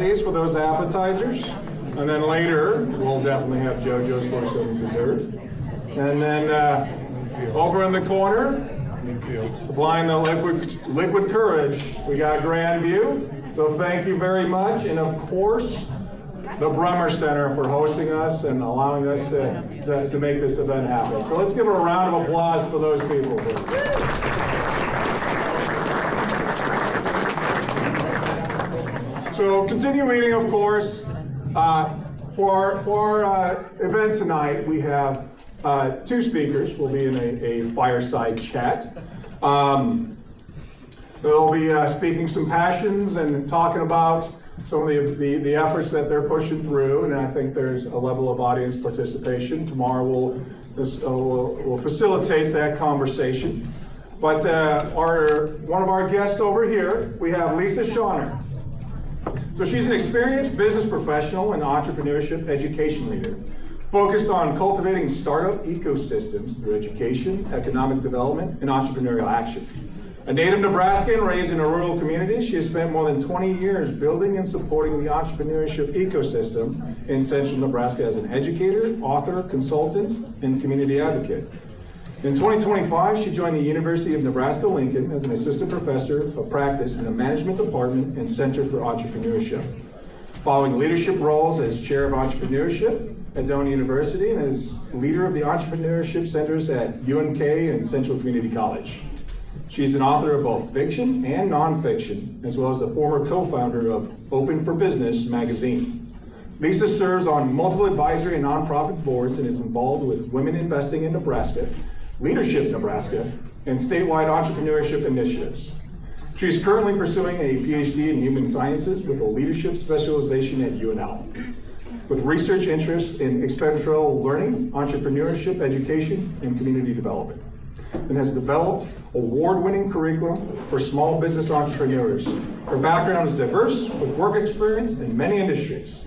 for those appetizers, and then later we'll definitely have JoJo's for some dessert. And then over in the corner, supplying the liquid courage, we got Grandview. So thank you very much, and of course, the Bremer Center for hosting us and allowing us to make this event happen. So let's give a round of applause for those people. So continue eating, of course. For our event tonight, we have two speakers. We'll be in a fireside chat. They'll be speaking some passions and talking about some of the efforts that they're pushing through, and I think there's a level of audience participation. Tomorrow we'll facilitate that conversation. But one of our guests over here, we have Lisa Schauner. So she's an experienced business professional and entrepreneurship education leader, focused on cultivating startup ecosystems through education, economic development, and entrepreneurial action. A native Nebraskan raised in a rural community, she has spent more than 20 years building and supporting the entrepreneurship ecosystem in central Nebraska as an educator, author, consultant, and community advocate. In 2025, she joined the University of Nebraska-Lincoln as an assistant professor of practice in the management department and Center for Entrepreneurship, following leadership roles as chair of entrepreneurship at Doane University and as leader of the entrepreneurship centers at UNK and Central Community College. She's an author of both fiction and nonfiction, as well as the former co-founder of Open for Business magazine. Lisa serves on multiple advisory and nonprofit boards and is involved with Women Investing in Nebraska, Leadership Nebraska, and statewide entrepreneurship initiatives. She is currently pursuing a PhD in human sciences with a leadership specialization at UNL, with research interests in experiential learning, entrepreneurship, education, and community development, and has developed award-winning curriculum for small business entrepreneurs. Her background is diverse, with work experience in many industries: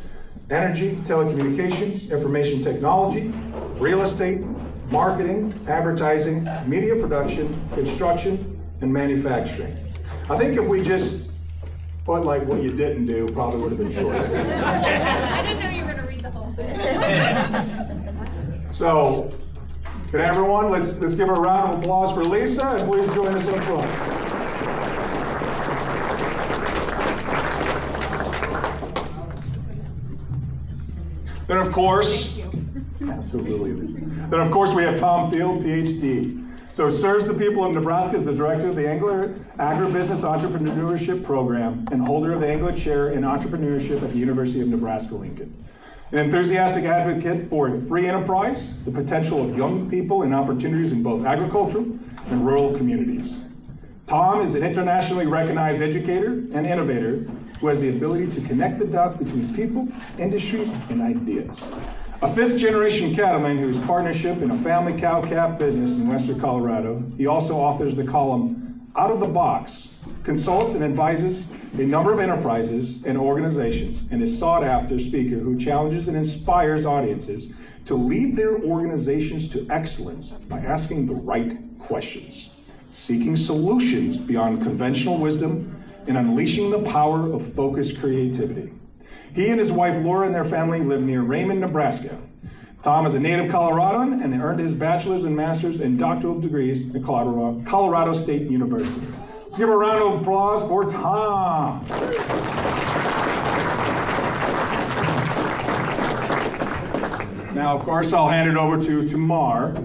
energy, telecommunications, information technology, real estate, marketing, advertising, media production, construction, and manufacturing. I think if we just put like what you didn't do, probably would have been shorter. I didn't know you were going to read the whole thing. So, can everyone, let's give a round of applause for Lisa, and please join us up front. Then of course, absolutely. Then of course we have Tom Field, PhD. So serves the people of Nebraska as the director of the Agribusiness Entrepreneurship Program and holder of the Engler Chair in Entrepreneurship at the University of Nebraska-Lincoln. An enthusiastic advocate for free enterprise, the potential of young people, and opportunities in both agricultural and rural communities. Tom is an internationally recognized educator and innovator who has the ability to connect the dots between people, industries, and ideas. A fifth-generation cattleman whose partnership in a family cow-calf business in western Colorado, he also authors the column Out of the Box, consults and advises a number of enterprises and organizations, and is sought-after speaker who challenges and inspires audiences to lead their organizations to excellence by asking the right questions, seeking solutions beyond conventional wisdom, and unleashing the power of focused creativity. He and his wife Laura and their family live near Raymond, Nebraska. Tom is a native Coloradan and earned his bachelor's and master's and doctoral degrees at Colorado State University. Let's give a round of applause for Tom. Now, of course, I'll hand it over to Tamar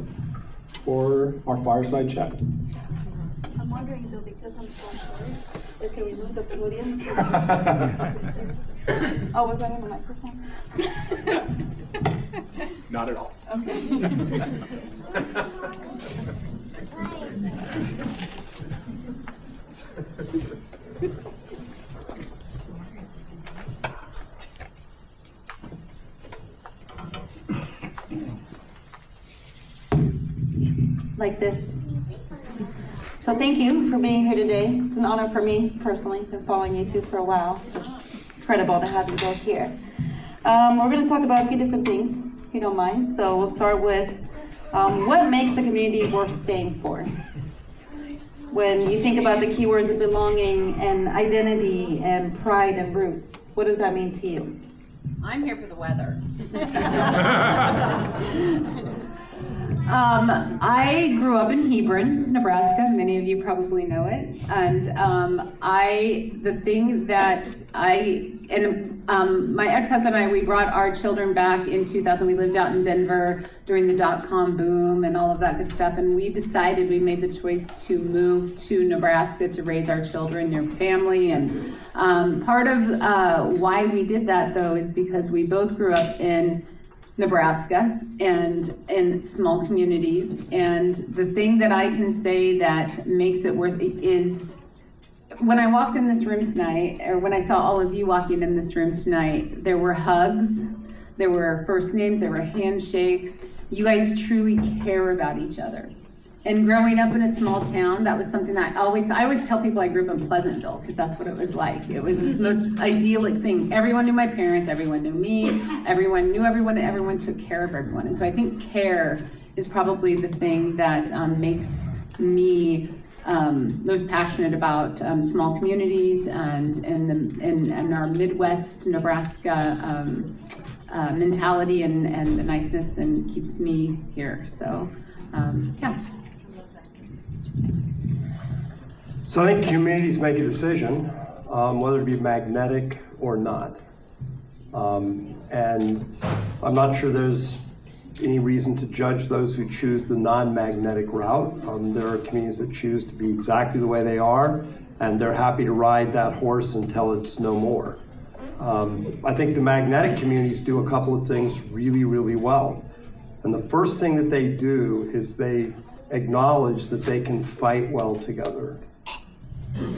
for our fireside chat. I'm wondering though, because I'm so short, can we move the podium? Oh, was that on the microphone? Not at all. Okay. Like this. So thank you for being here today. It's an honor for me personally. I've been following you two for a while. Just incredible to have you both here. We're going to talk about a few different things, if you don't mind. So we'll start with what makes a community worth staying for? When you think about the keywords of belonging and identity and pride and roots, What does that mean to you? I'm here for the weather. I grew up in Hebron, Nebraska. Many of you probably know it. And my ex-husband and I, we brought our children back in 2000. We lived out in Denver during the dot-com boom and all of that good stuff. And we made the choice to move to Nebraska to raise our children near family. And part of why we did that, though, is because we both grew up in Nebraska and in small communities. And the thing that I can say that makes it worth it is when I walked in this room tonight, or when I saw all of you walking in this room tonight, there were hugs, there were first names, there were handshakes. You guys truly care about each other. And growing up in a small town, that was something that I always tell people I grew up in Pleasantville, because that's what it was like. It was this most idyllic thing. Everyone knew my parents, everyone knew me, everyone knew everyone, and everyone took care of everyone. And so I think care is probably the thing that makes me most passionate about small communities and our Midwest Nebraska mentality and the niceness, and keeps me here. So yeah. So I think communities make a decision, whether it be magnetic or not. And I'm not sure there's any reason to judge those who choose the non-magnetic route. There are communities that choose to be exactly the way they are, and they're happy to ride that horse until it's no more. I think the magnetic communities do a couple of things really, really well. And the first thing that they do is they acknowledge that they can fight well together,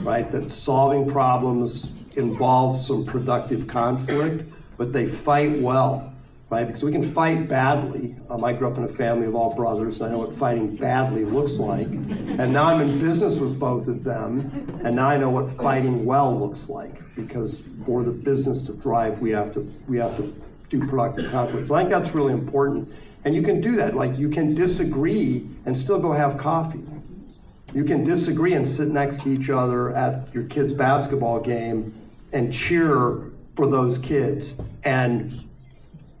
right? That solving problems involves some productive conflict, but they fight well, right? Because we can fight badly. I grew up in a family of all brothers, and I know what fighting badly looks like. And now I'm in business with both of them, and now I know what fighting well looks like. Because for the business to thrive, we have to do productive conflict. So I think that's really important. And you can do that. Like, you can disagree and still go have coffee. You can disagree and sit next to each other at your kid's basketball game and cheer for those kids. And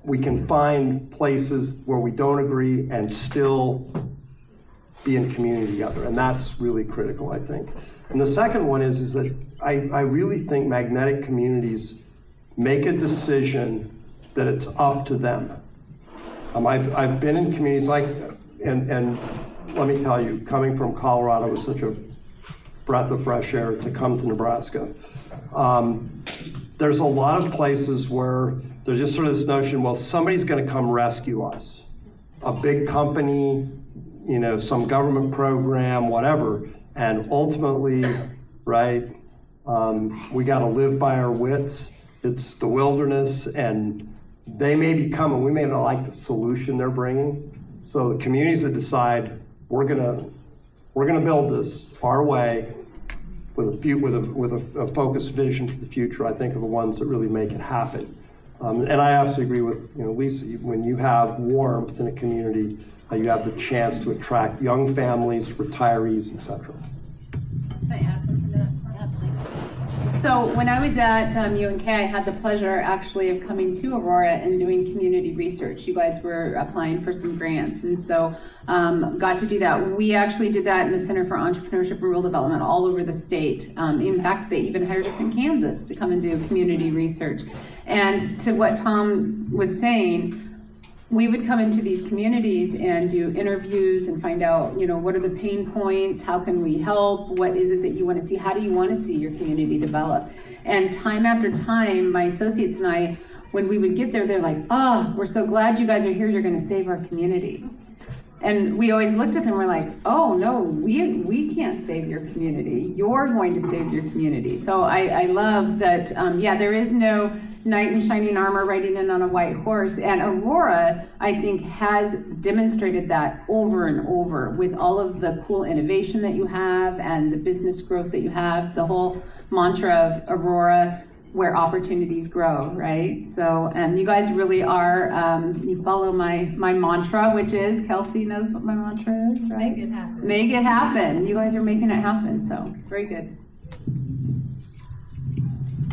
we can find places where we don't agree and still be in community together. And that's really critical, I think. And the second one is that I really think magnetic communities make a decision that it's up to them. I've been in communities like, and let me tell you, coming from Colorado was such a breath of fresh air to come to Nebraska. There's a lot of places where there's just sort of this notion, well, somebody's going to come rescue us. A big company, some government program, whatever. And ultimately, right, we got to live by our wits. It's the wilderness, and they may be coming. We may not like the solution they're bringing. So the communities that decide we're gonna build this our way with a focused vision for the future, I think, are the ones that really make it happen. And I absolutely agree with Lisa. When you have warmth in a community, you have the chance to attract young families, retirees, etc. Can I add something to that? So when I was at UNK, I had the pleasure actually of coming to Aurora and doing community research. You guys were applying for some grants, and so got to do that. We actually did that in the Center for Entrepreneurship and Rural Development all over the state. In fact, they even hired us in Kansas to come and do community research. And to what Tom was saying, we would come into these communities and do interviews and find out, what are the pain points? How can we help? What is it that you want to see? How do you want to see your community develop? And time after time, my associates and I, when we would get there, they're like, oh, we're so glad you guys are here. You're going to save our community. And we always looked at them, we're like, oh no, we can't save your community. You're going to save your community. So I love that, there is no knight in shining armor riding in on a white horse. And Aurora, I think, has demonstrated that over and over with all of the cool innovation that you have and the business growth that you have, the whole mantra of Aurora, where opportunities grow, right? So, you guys really are, you follow my mantra, which is, Kelsey knows what my mantra is, right? Make it happen. Make it happen. You guys are making it happen, so very good.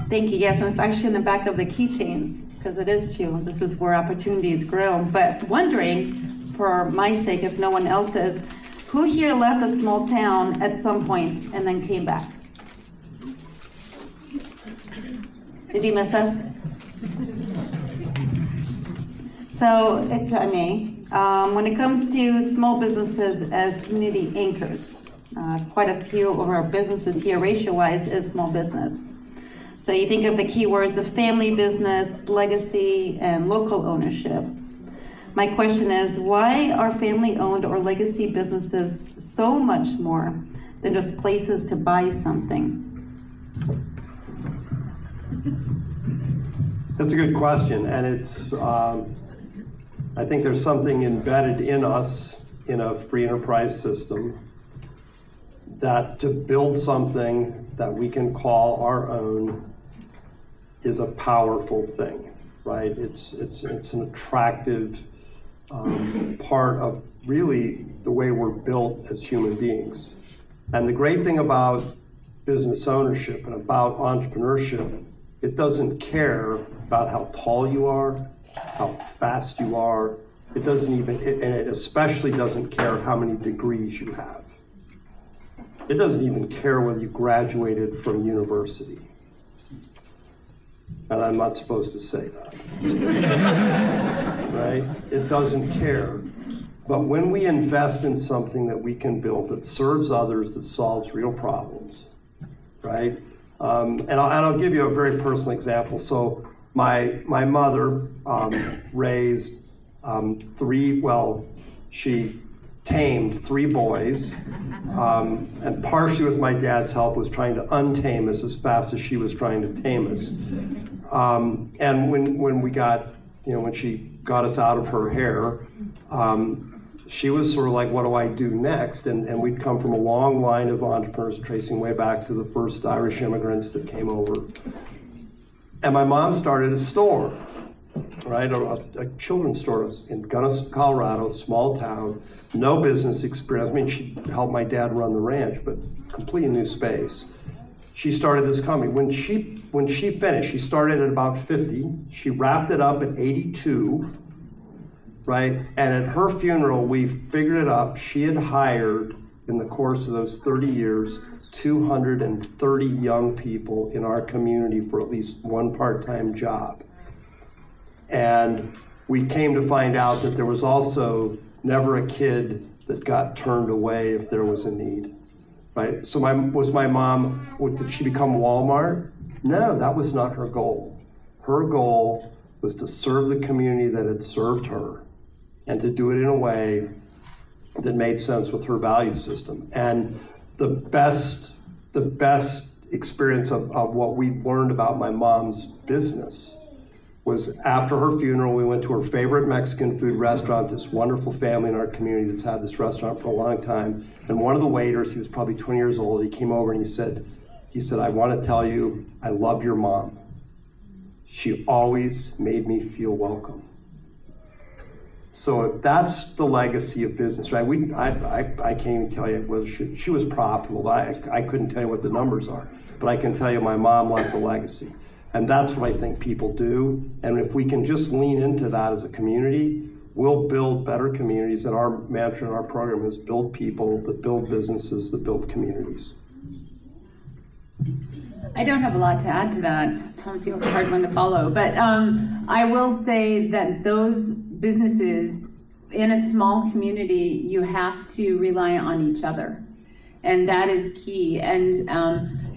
Thank you. Yes, and it's actually in the back of the keychains, because it is true. This is where opportunities grow. But wondering, for my sake, if no one else's, who here left a small town at some point and then came back? Did you miss us? So, if I may, when it comes to small businesses as community anchors, quite a few of our businesses here, ratio-wise, is small business. So you think of the keywords of family business, legacy, and local ownership. My question is, why are family-owned or legacy businesses so much more than just places to buy something? That's a good question, and it's, I think there's something embedded in us in a free enterprise system that to build something that we can call our own is a powerful thing, right? It's an attractive part of really the way we're built as human beings. And the great thing about business ownership and about entrepreneurship, it doesn't care about how tall you are, how fast you are. It doesn't even, and it especially doesn't care how many degrees you have. It doesn't even care whether you graduated from university. And I'm not supposed to say that, right? It doesn't care. But when we invest in something that we can build that serves others, that solves real problems, right? And I'll give you a very personal example. So my mother raised she tamed 3 boys, and partially with my dad's help was trying to untame us as fast as she was trying to tame us. And when we got, when she got us out of her hair, she was sort of like, what do I do next? And we'd come from a long line of entrepreneurs tracing way back to the first Irish immigrants that came over. And my mom started a store, right? A children's store in Gunnison, Colorado, small town, no business experience. I mean, she helped my dad run the ranch, but completely new space. She started this company. When she finished, she started at about 50. She wrapped it up at 82, right? And at her funeral, we figured it up. She had hired, in the course of those 30 years, 230 young people in our community for at least one part-time job. And we came to find out that there was also never a kid that got turned away if there was a need, right? So my mom, did she become Walmart? No, that was not her goal. Her goal was to serve the community that had served her and to do it in a way that made sense with her value system. And the best experience of what we learned about my mom's business was after her funeral, we went to her favorite Mexican food restaurant, this wonderful family in our community that's had this restaurant for a long time. And one of the waiters, he was probably 20 years old, he came over and he said, I want to tell you, I love your mom. She always made me feel welcome. So if that's the legacy of business, right? I can't even tell you whether she was profitable. I couldn't tell you what the numbers are, but I can tell you my mom left a legacy. And that's what I think people do. And if we can just lean into that as a community, we'll build better communities. And our mantra in our program is build people that build businesses that build communities. I don't have a lot to add to that. Tom Field's a hard one to follow. But I will say that those businesses in a small community, you have to rely on each other. And that is key. And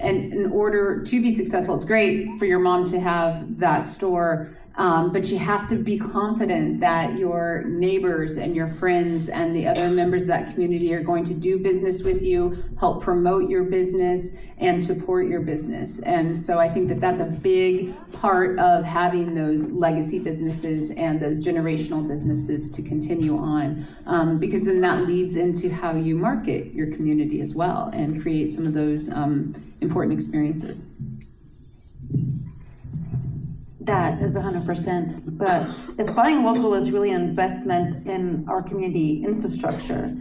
in order to be successful, it's great for your mom to have that store, but you have to be confident that your neighbors and your friends and the other members of that community are going to do business with you, help promote your business, and support your business. And so I think that that's a big part of having those legacy businesses and those generational businesses to continue on, because then that leads into how you market your community as well and create some of those important experiences. That is 100%. But if buying local is really an investment in our community infrastructure,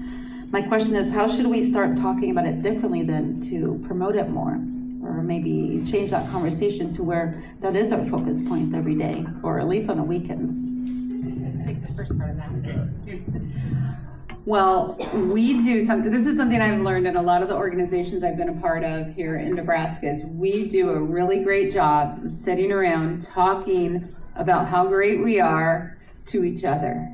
my question is, how should we start talking about it differently then to promote it more? Or maybe change that conversation to where that is our focus point every day, or at least on the weekends. Take the first part of that. Well, we do something, this is something I've learned in a lot of the organizations I've been a part of here in Nebraska, is we do a really great job of sitting around talking about how great we are to each other.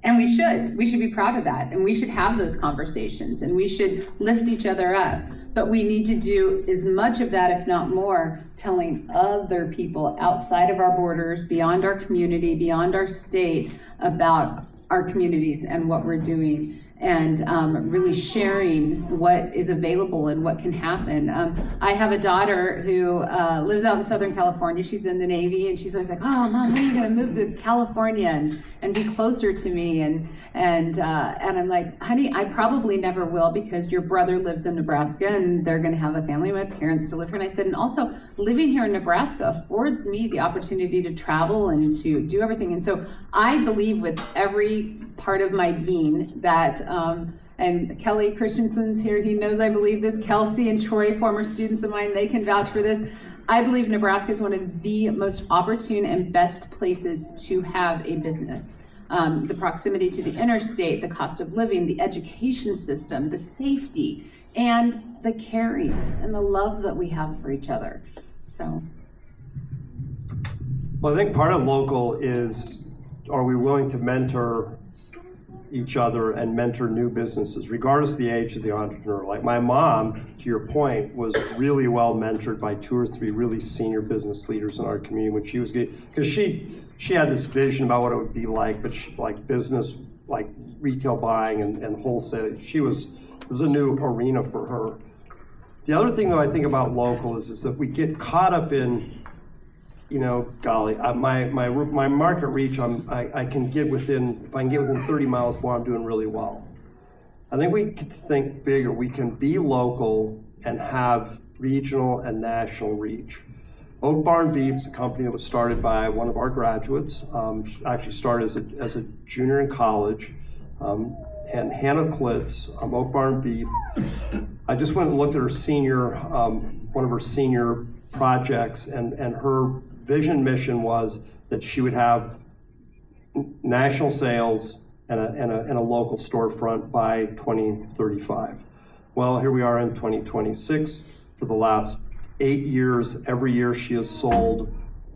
And we should be proud of that, and we should have those conversations, and we should lift each other up. But we need to do as much of that, if not more, telling other people outside of our borders, beyond our community, beyond our state, about our communities and what we're doing, and really sharing what is available and what can happen. I have a daughter who lives out in Southern California. She's in the Navy, and she's always like, "Oh, Mom, when are you gonna move to California and be closer to me?" And I'm like, "Honey, I probably never will, because your brother lives in Nebraska, and they're gonna have a family. My parents still live here." And I said, "And also, living here in Nebraska affords me the opportunity to travel and to do everything." And so I believe with every part of my being that, and Kelly Christensen's here, he knows I believe this, Kelsey and Troy, former students of mine, they can vouch for this. I believe Nebraska is one of the most opportune and best places to have a business. The proximity to the interstate, the cost of living, the education system, the safety, and the caring and the love that we have for each other. So. Well, I think part of local is, are we willing to mentor each other and mentor new businesses, regardless of the age of the entrepreneur? Like my mom, to your point, was really well mentored by 2 or 3 really senior business leaders in our community when she was getting, because she had this vision about what it would be like, but she, like business, like retail buying and wholesale, it was a new arena for her. The other thing that I think about local is that we get caught up in, you know, golly, my market reach, I can get within, if I can get within 30 miles, boy, I'm doing really well. I think we could think bigger. We can be local and have regional and national reach. Oak Barn Beef is a company that was started by one of our graduates. Actually started as a junior in college. And Hannah Klitz, Oak Barn Beef. I just went and looked at her senior, one of her senior projects, and her vision mission was that she would have national sales and a local storefront by 2035. Well, here we are in 2026. For the last 8 years, every year she has sold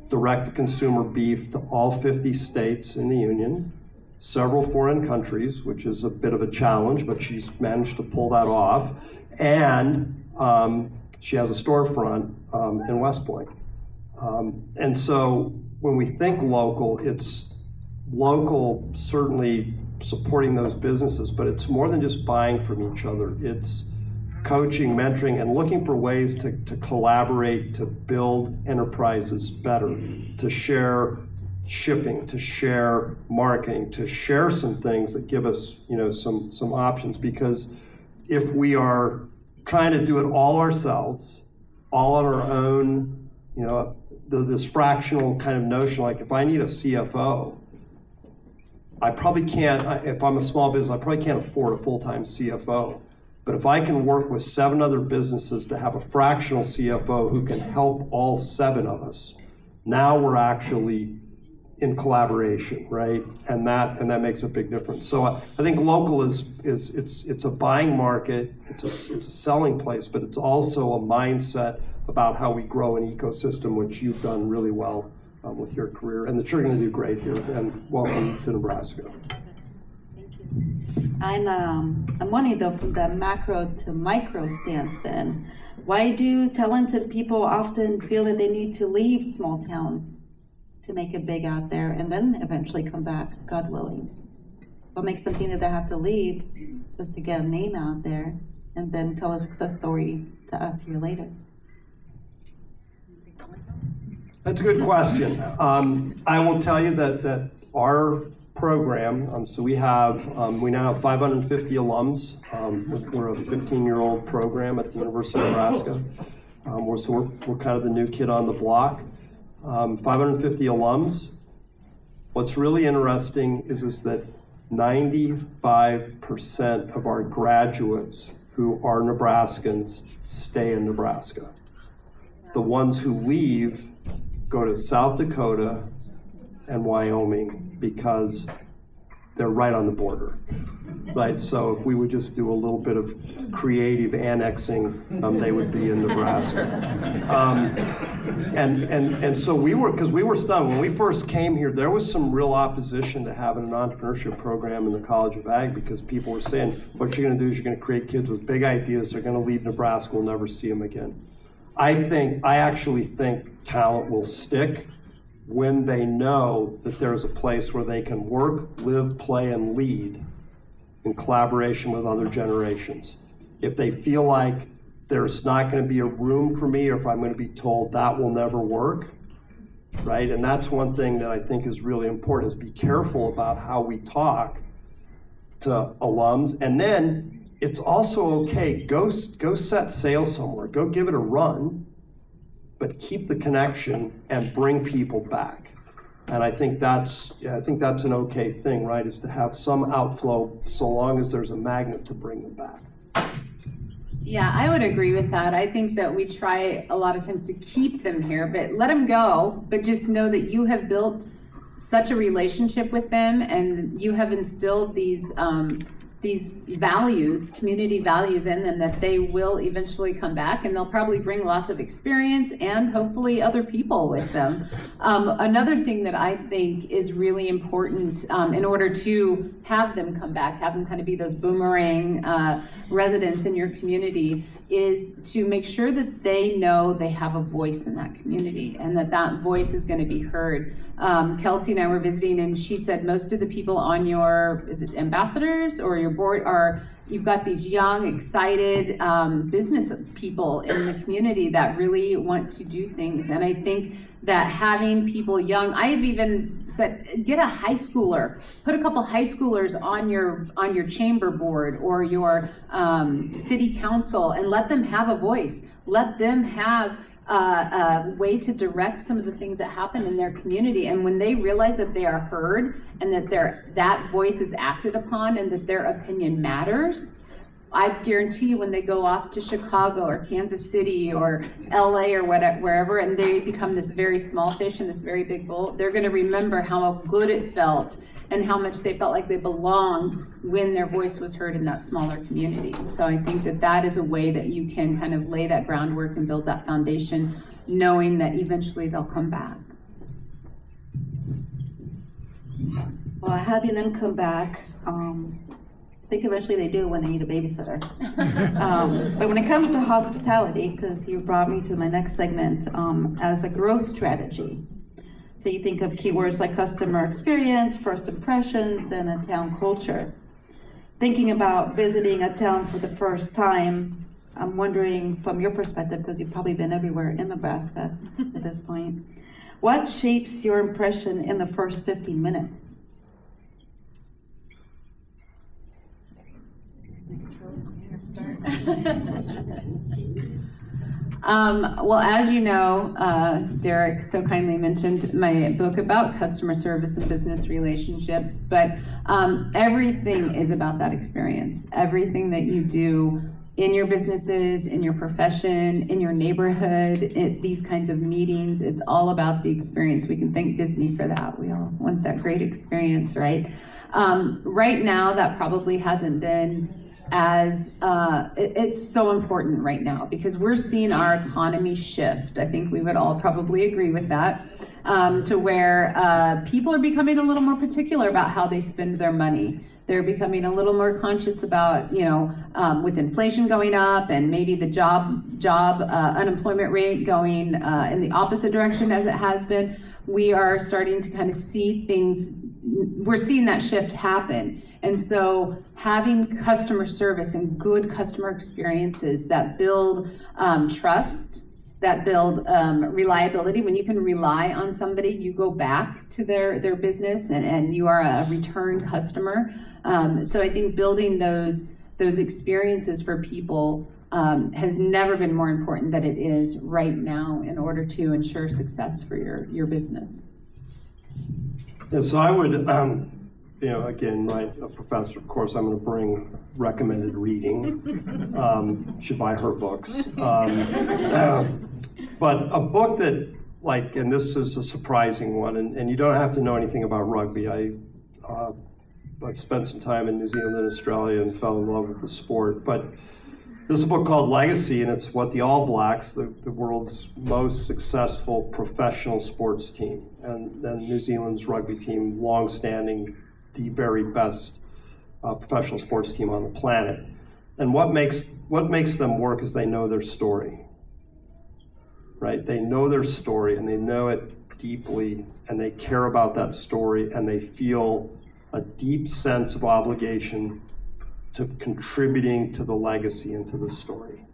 direct-to-consumer beef to all 50 states in the union, several foreign countries, which is a bit of a challenge, but she's managed to pull that off. And she has a storefront in West Point. And so when we think local, it's local certainly supporting those businesses, but it's more than just buying from each other. It's coaching, mentoring, and looking for ways to collaborate, to build enterprises better, to share shipping, to share marketing, to share some things that give us, you know, some options. Because if we are trying to do it all ourselves, all on our own, you know, this fractional kind of notion, like if I need a CFO, I probably can't, if I'm a small business, I probably can't afford a full-time CFO. But if I can work with 7 other businesses to have a fractional CFO who can help all 7 of us, now we're actually in collaboration, right? And that makes a big difference. So I think local it's a buying market, it's a selling place, but it's also a mindset about how we grow an ecosystem, which you've done really well with your career, and that you're going to do great here. And welcome to Nebraska. I'm wondering though, from the macro to micro stance then, why do talented people often feel that they need to leave small towns to make it big out there and then eventually come back, God willing? What makes them think that they have to leave just to get a name out there and then tell a success story to us here later? That's a good question. I will tell you that our program, so we now have 550 alums. We're a 15-year-old program at the University of Nebraska. We're kind of the new kid on the block. 550 alums. What's really interesting is that 95% of our graduates who are Nebraskans stay in Nebraska. the ones who leave go to South Dakota and Wyoming because they're right on the border, right? So if we would just do a little bit of creative annexing, they would be in Nebraska. And so we were stunned. When we first came here, there was some real opposition to having an entrepreneurship program in the College of Ag because people were saying, what you're gonna do is you're gonna create kids with big ideas, they're gonna leave Nebraska, we'll never see them again. I actually think talent will stick when they know that there's a place where they can work, live, play, and lead in collaboration with other generations. If they feel like there's not going to be a room for me, or if I'm going to be told that will never work, right? And that's one thing that I think is really important, is be careful about how we talk to alums. And then it's also okay, go set sail somewhere, go give it a run, but keep the connection and bring people back. And I think that's an okay thing, right? Is to have some outflow so long as there's a magnet to bring them back. Yeah, I would agree with that. I think that we try a lot of times to keep them here, but let them go, but just know that you have built such a relationship with them and you have instilled these values, community values in them, that they will eventually come back and they'll probably bring lots of experience and hopefully other people with them. Another thing that I think is really important in order to have them come back, have them kind of be those boomerang residents in your community, is to make sure that they know they have a voice in that community and that voice is going to be heard. Kelsey and I were visiting and she said most of the people on your, is it ambassadors or your board, you've got these young, excited business people in the community that really want to do things. And I think that having people young, I have even said, get a high schooler, put a couple high schoolers on your chamber board or your city council and let them have a voice. Let them have a way to direct some of the things that happen in their community. And when they realize that they are heard and that that voice is acted upon and that their opinion matters, I guarantee you when they go off to Chicago or Kansas City or LA or wherever, and they become this very small fish in this very big bowl, they're going to remember how good it felt and how much they felt like they belonged when their voice was heard in that smaller community. So I think that is a way that you can kind of lay that groundwork and build that foundation, knowing that eventually they'll come back. Well, having them come back, I think eventually they do when they need a babysitter. But when it comes to hospitality, because you brought me to my next segment, as a growth strategy. So you think of keywords like customer experience, first impressions, and a town culture. Thinking about visiting a town for the first time, I'm wondering from your perspective, because you've probably been everywhere in Nebraska at this point, what shapes your impression in the first 15 minutes? Well, as you know, Derek so kindly mentioned my book about customer service and business relationships, but everything is about that experience. Everything that you do in your businesses, in your profession, in your neighborhood, these kinds of meetings, it's all about the experience. We can thank Disney for that. We all want that great experience, right? Right now, that probably hasn't been as it's so important right now because we're seeing our economy shift. I think we would all probably agree with that, to where people are becoming a little more particular about how they spend their money. They're becoming a little more conscious about, with inflation going up and maybe the job unemployment rate going in the opposite direction as it has been. We are starting to kind of see things, we're seeing that shift happen. And so having customer service and good customer experiences that build trust, that build reliability. When you can rely on somebody, you go back to their business and you are a return customer. So I think building those experiences for people has never been more important than it is right now in order to ensure success for your business. Yeah, so I would, again, right, a professor, of course, I'm going to bring recommended reading. Should buy her books. But a book that, like, and this is a surprising one, and you don't have to know anything about rugby. I've spent some time in New Zealand and Australia and fell in love with the sport. But this is a book called Legacy, and it's what the All Blacks, the world's most successful professional sports team, and then New Zealand's rugby team, long-standing, the very best professional sports team on the planet. And what makes them work is they know their story, right? They know their story, and they know it deeply, and they care about that story, and they feel a deep sense of obligation to contributing to the legacy and to the story,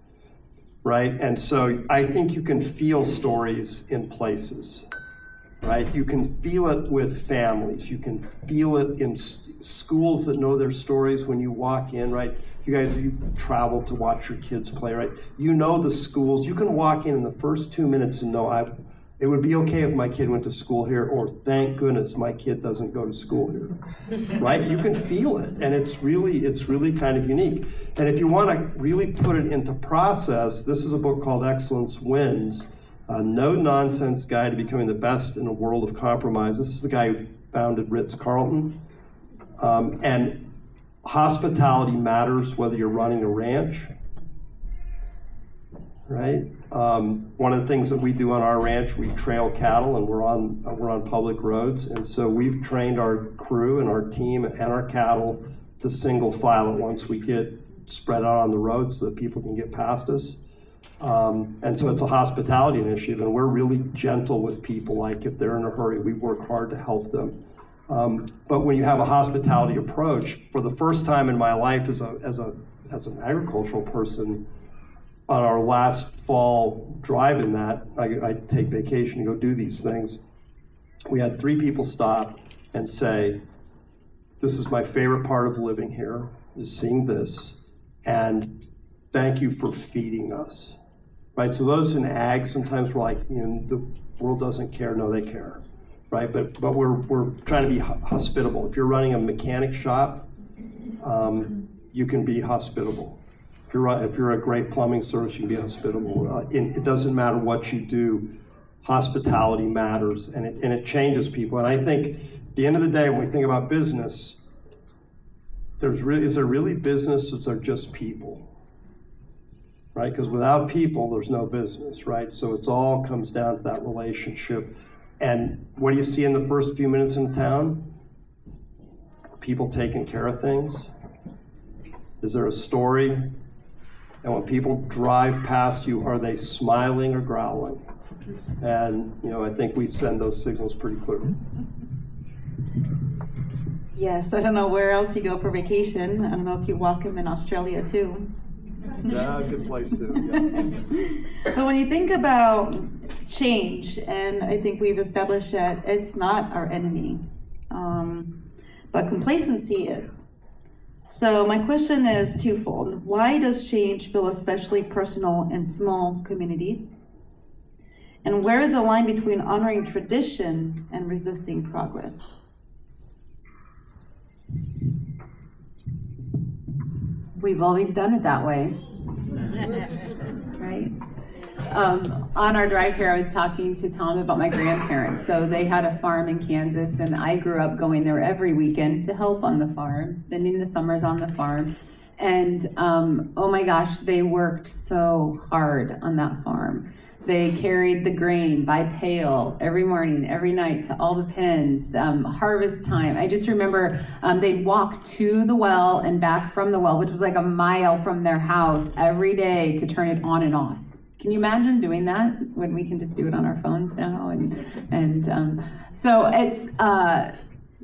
right? And so I think you can feel stories in places, right? You can feel it with families. You can feel it in schools that know their stories when you walk in, right? You travel to watch your kids play, right? You know the schools. You can walk in the first 2 minutes and know, it would be okay if my kid went to school here, or thank goodness my kid doesn't go to school here, right? You can feel it, and it's really kind of unique. And if you want to really put it into process, this is a book called Excellence Wins, a no-nonsense guide to becoming the best in a world of compromise. This is the guy who founded Ritz-Carlton. And hospitality matters whether you're running a ranch, right? One of the things that we do on our ranch, we trail cattle, and we're on public roads, and so we've trained our crew and our team and our cattle to single file it once we get spread out on the road so that people can get past us. And so it's a hospitality initiative, and we're really gentle with people. Like if they're in a hurry, we work hard to help them. But when you have a hospitality approach, for the first time in my life as an agricultural person, on our last fall drive in that, I take vacation to go do these things. We had 3 people stop and say, this is my favorite part of living here, is seeing this, and thank you for feeding us, right? So those in ag, sometimes we're like, the world doesn't care. No, they care, right? But we're trying to be hospitable. If you're running a mechanic shop, you can be hospitable. If you're a great plumbing service, you can be hospitable. It doesn't matter what you do, hospitality matters, and it changes people. And I think at the end of the day, when we think about business, is there really business, or is there just people? Right? Because without people, there's no business, right? So it all comes down to that relationship. And what do you see in the first few minutes in town? Are people taking care of things? Is there a story? And when people drive past you, are they smiling or growling? And I think we send those signals pretty clearly. Yes, I don't know where else you go for vacation. I don't know if you welcome in Australia too. Yeah, good place too. Yeah. But when you think about change, and I think we've established that it's not our enemy, but complacency is. So my question is twofold. Why does change feel especially personal in small communities? And where is the line between honoring tradition and resisting progress? We've always done it that way, right? On our drive here, I was talking to Tom about my grandparents. So they had a farm in Kansas, and I grew up going there every weekend to help on the farm, spending the summers on the farm. And oh my gosh, they worked so hard on that farm. They carried the grain by pail every morning, every night to all the pens, harvest time. I just remember they'd walk to the well and back from the well, which was like a mile from their house every day to turn it on and off. Can you imagine doing that when we can just do it on our phones now? So it's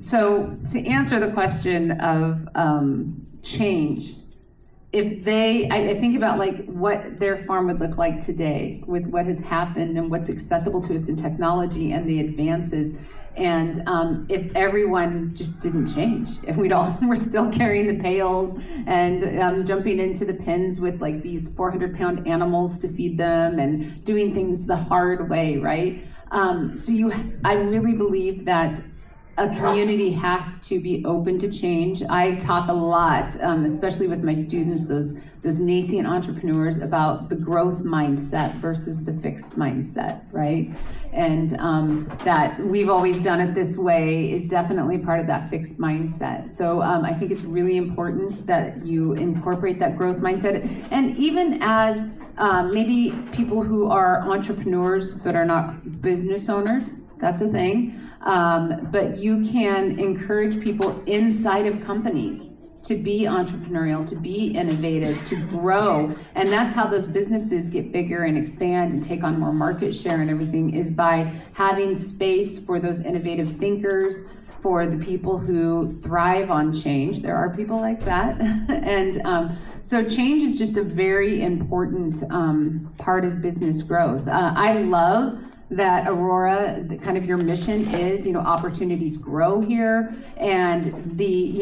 so to answer the question of change, if I think about like what their farm would look like today with what has happened and what's accessible to us in technology and the advances, and if everyone just didn't change, if we're still carrying the pails and jumping into the pens with like these 400-pound animals to feed them and doing things the hard way, right? I really believe that a community has to be open to change. I talk a lot, especially with my students, those nascent entrepreneurs, about the growth mindset versus the fixed mindset, right? And that we've always done it this way is definitely part of that fixed mindset. So I think it's really important that you incorporate that growth mindset. And even as maybe people who are entrepreneurs but are not business owners, that's a thing. But you can encourage people inside of companies to be entrepreneurial, to be innovative, to grow. And that's how those businesses get bigger and expand and take on more market share and everything, is by having space for those innovative thinkers, for the people who thrive on change. There are people like that. And so change is just a very important part of business growth. I love that Aurora, kind of your mission is, opportunities grow here. And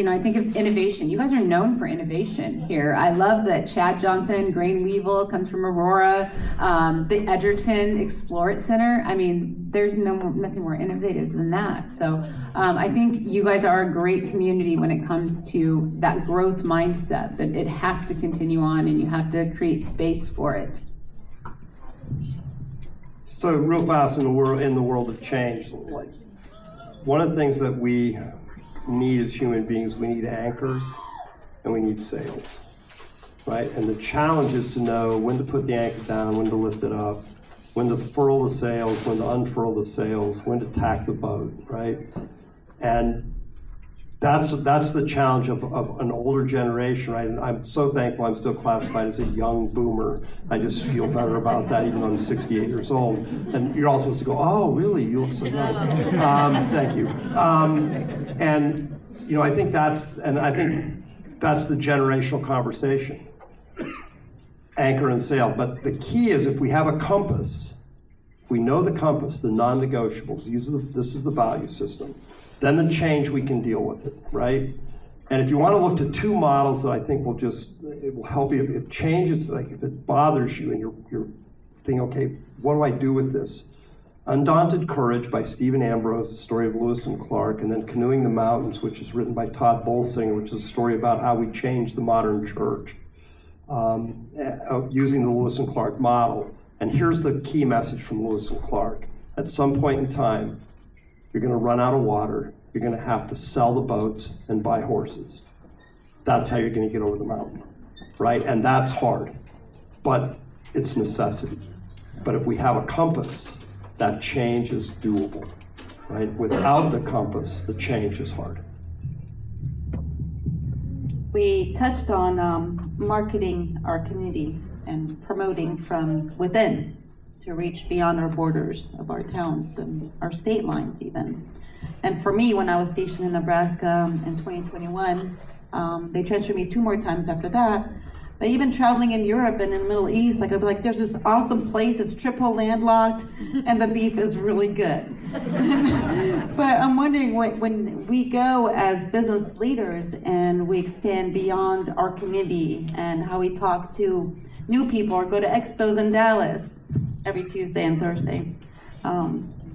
I think of innovation. You guys are known for innovation here. I love that Chad Johnson, Grain Weevil comes from Aurora, the Edgerton Explore It Center. I mean, there's nothing more innovative than that. So I think you guys are a great community when it comes to that growth mindset, that it has to continue on and you have to create space for it. So real fast in the world of change, like one of the things that we need as human beings, we need anchors and we need sails, right? And the challenge is to know when to put the anchor down, when to lift it up, when to furl the sails, when to unfurl the sails, when to tack the boat, right? And that's the challenge of an older generation, right? And I'm so thankful I'm still classified as a young boomer. I just feel better about that, even though I'm 68 years old. And you're all supposed to go, oh, really? You look so young. Thank you. And I think that's the generational conversation, anchor and sail. But the key is, if we have a compass, if we know the compass, the non-negotiables, this is the value system, then the change, we can deal with it, right? And if you want to look to two models that I think it will help you, if change is like, if it bothers you and you're thinking, okay, what do I do with this? Undaunted Courage by Stephen Ambrose, the story of Lewis and Clark, and then Canoeing the Mountains, which is written by Todd Bolsinger, which is a story about how we changed the modern church using the Lewis and Clark model. And here's the key message from Lewis and Clark. At some point in time, you're going to run out of water. You're going to have to sell the boats and buy horses. That's how you're going to get over the mountain, right? And that's hard, but it's necessity. But if we have a compass, that change is doable, right? Without the compass, the change is hard. We touched on marketing our community and promoting from within to reach beyond our borders of our towns and our state lines even. And for me, when I was stationed in Nebraska in 2021, they transferred me 2 more times after that. But even traveling in Europe and in the Middle East, I'd be like, there's this awesome place, it's triple landlocked, and the beef is really good. But I'm wondering, when we go as business leaders and we expand beyond our community and how we talk to new people or go to expos in Dallas every Tuesday and Thursday.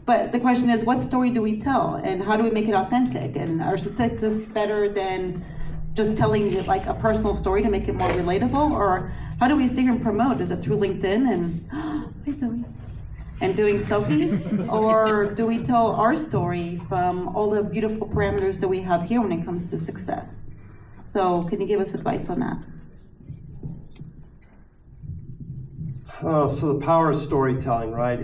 But the question is, what story do we tell and how do we make it authentic? And are statistics better than just telling like a personal story to make it more relatable? Or how do we stay and promote? Is it through LinkedIn and, hi Zoe, and doing selfies? Or do we tell our story from all the beautiful parameters that we have here when it comes to success? So can you give us advice on that? So the power of storytelling, right?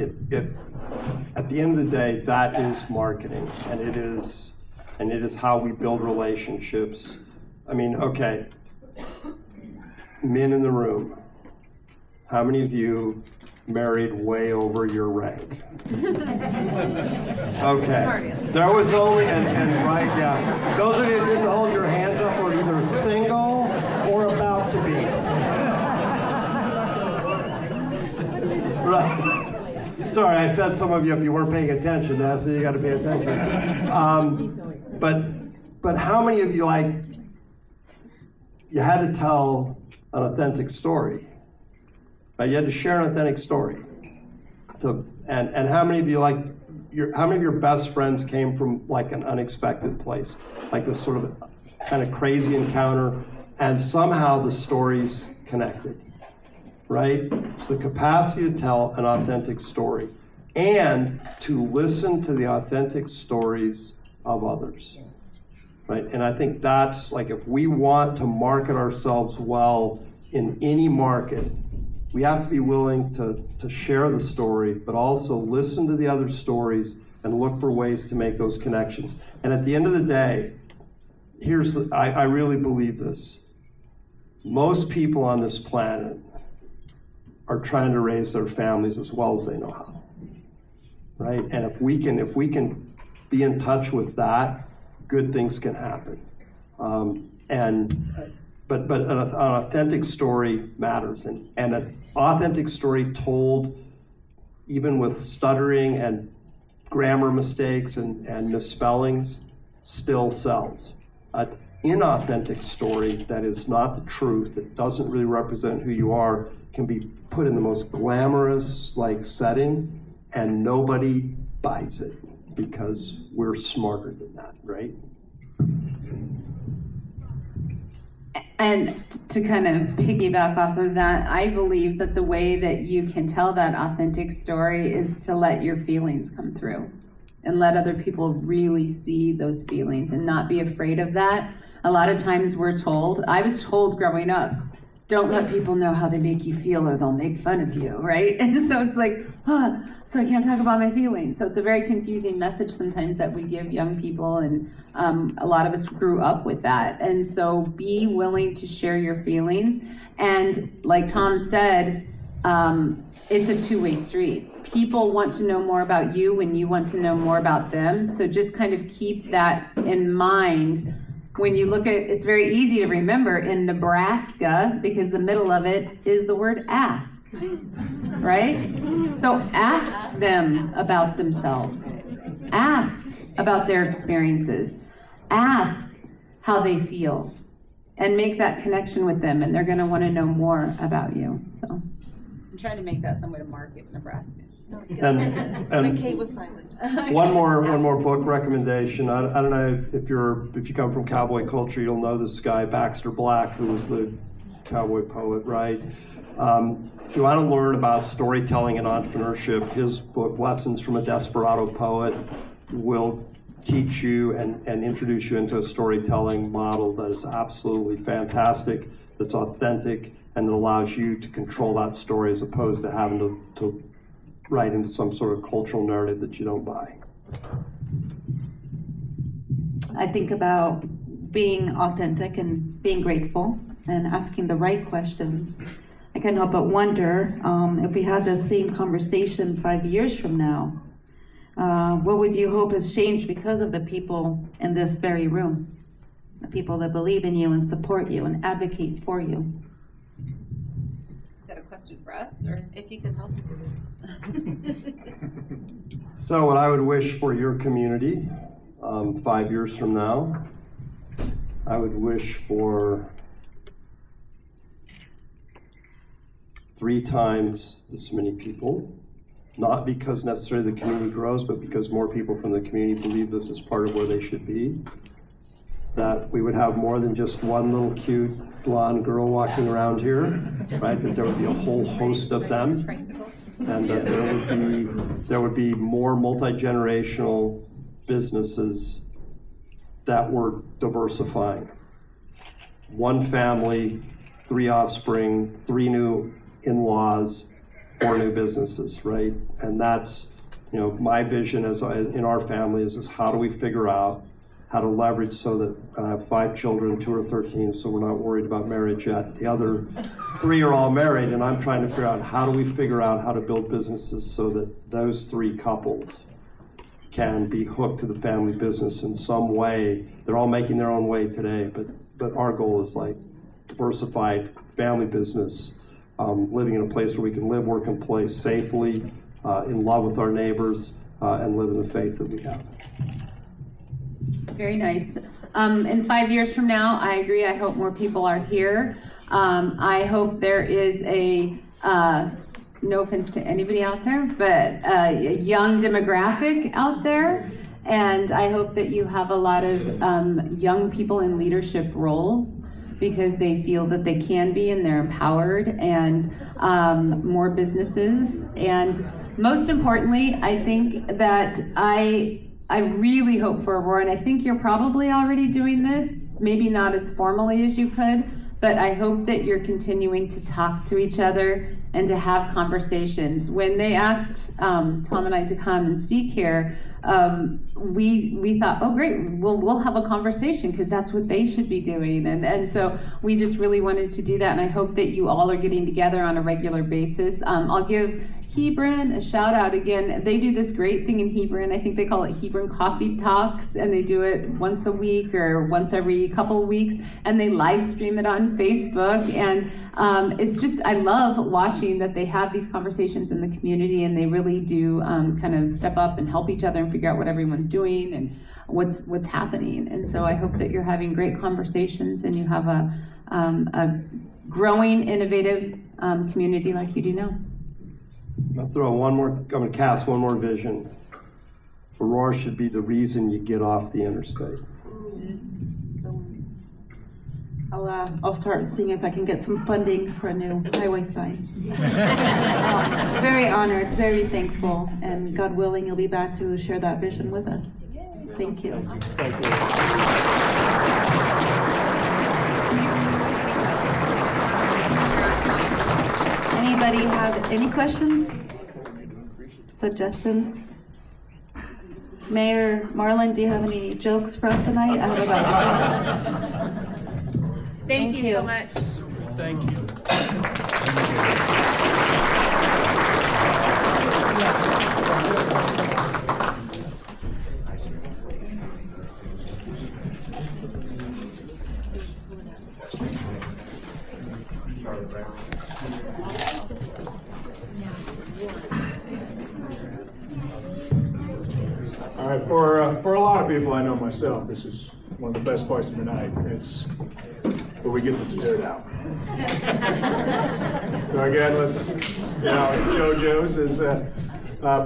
At the end of the day, that is marketing, and it is how we build relationships. I mean, okay, men in the room, how many of you married way over your rank? Okay, there was only, and right, yeah. Those of you who didn't hold your hands up were either single or about to be. Right. Sorry, I said some of you, if you weren't paying attention, so you got to pay attention. But how many of you, like, you had to tell an authentic story, right? You had to share an authentic story. And how many of you, like, how many of your best friends came from like an unexpected place, like this sort of kind of crazy encounter, and somehow the stories connected, right? It's the capacity to tell an authentic story and to listen to the authentic stories of others, right? And I think that's like, if we want to market ourselves well in any market, we have to be willing to share the story, but also listen to the other stories and look for ways to make those connections. And at the end of the day, I really believe this. Most people on this planet are trying to raise their families as well as they know how, right? And if we can be in touch with that, good things can happen. But an authentic story matters, and an authentic story told even with stuttering and grammar mistakes and misspellings still sells. An inauthentic story that is not the truth, that doesn't really represent who you are, can be put in the most glamorous like setting and nobody buys it because we're smarter than that, right? And to kind of piggyback off of that, I believe that the way that you can tell that authentic story is to let your feelings come through and let other people really see those feelings and not be afraid of that. A lot of times I was told growing up, don't let people know how they make you feel or they'll make fun of you, right? And so it's like, so I can't talk about my feelings. So it's a very confusing message sometimes that we give young people, and a lot of us grew up with that. And so be willing to share your feelings. And like Tom said, it's a two-way street. People want to know more about you when you want to know more about them. So just kind of keep that in mind. When you look at, it's very easy to remember in Nebraska because the middle of it is the word ask, right? So ask them about themselves. Ask about their experiences. Ask how they feel and make that connection with them, and they're gonna wanna know more about you, so. I'm trying to make that some way to market Nebraska. And Banquet was silent. one more book recommendation. I don't know if you come from cowboy culture, you'll know this guy Baxter Black, who was the cowboy poet, right? If you want to learn about storytelling and entrepreneurship, his book Lessons from a Desperado Poet will teach you and introduce you into a storytelling model that is absolutely fantastic, that's authentic, and that allows you to control that story as opposed to having to write into some sort of cultural narrative that you don't buy. I think about being authentic and being grateful and asking the right questions. I can't help but wonder if we had the same conversation 5 years from now, what would you hope has changed because of the people in this very room? The people that believe in you and support you and advocate for you. Is that a question for us, or If you could help. So what I would wish for your community 5 years from now, I would wish for 3 times this many people, not because necessarily the community grows, but because more people from the community believe this is part of where they should be. That we would have more than just one little cute blonde girl walking around here, right? That there would be a whole host of them. And that there would be more multi-generational businesses that were diversifying. 1 family, 3 offspring, 3 new in-laws, 4 new businesses, right? And that's, my vision in our family is how do we figure out how to leverage so that I have 5 children, 2 are 13, so we're not worried about marriage yet. The other 3 are all married, and I'm trying to figure out how to build businesses so that those 3 couples can be hooked to the family business in some way. They're all making their own way today, but our goal is like diversified family business, living in a place where we can live, work, and play safely, in love with our neighbors, and live in the faith that we have. Very nice. In 5 years from now, I agree. I hope more people are here. I hope there is a no offense to anybody out there, but a young demographic out there. And I hope that you have a lot of young people in leadership roles because they feel that they can be and they're empowered, and more businesses. And most importantly, I think that I really hope for Aurora, and I think you're probably already doing this, maybe not as formally as you could, but I hope that you're continuing to talk to each other and to have conversations. When they asked Tom and I to come and speak here, we thought, oh great, we'll have a conversation because that's what they should be doing. And so we just really wanted to do that, and I hope that you all are getting together on a regular basis. I'll give Hebron a shout out again. They do this great thing in Hebron. I think they call it Hebron Coffee Talks, and they do it once a week or once every couple of weeks, and they live stream it on Facebook. And it's just, I love watching that they have these conversations in the community, and they really do kind of step up and help each other and figure out what everyone's doing and what's happening. And so I hope that you're having great conversations and you have a growing, innovative community like you do now. I'm going to cast one more vision. Aurora should be the reason you get off the interstate. I'll start seeing if I can get some funding for a new highway sign. Very honored, very thankful, and God willing, you'll be back to share that vision with us. Thank you. Thank you. Anybody have any questions? Suggestions? Mayor Marlin, do you have any jokes for us tonight? I have about Thank you so you. much. Thank you. All right, for a lot of people, I know myself, this is one of the best parts of the night. It's where we get the dessert out. So again, JoJo's is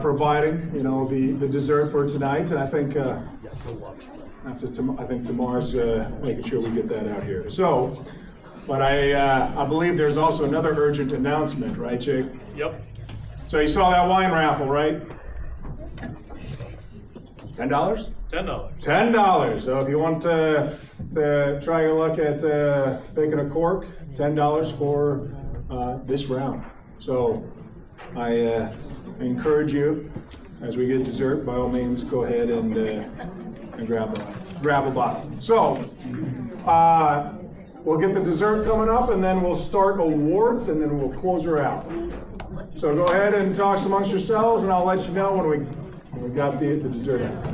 providing, the dessert for tonight, and I think Tamar's making sure we get that out here. So, but I believe there's also another urgent announcement, right, Jake? Yep. So you saw that wine raffle, right? $10? $10. $10. So if you want to try your luck at picking a cork, $10 for this round. So I encourage you, as we get dessert, by all means, go ahead and grab a bottle. So we'll get the dessert coming up, and then we'll start awards, and then we'll close her out. So go ahead and talk amongst yourselves, and I'll let you know when we got the dessert out.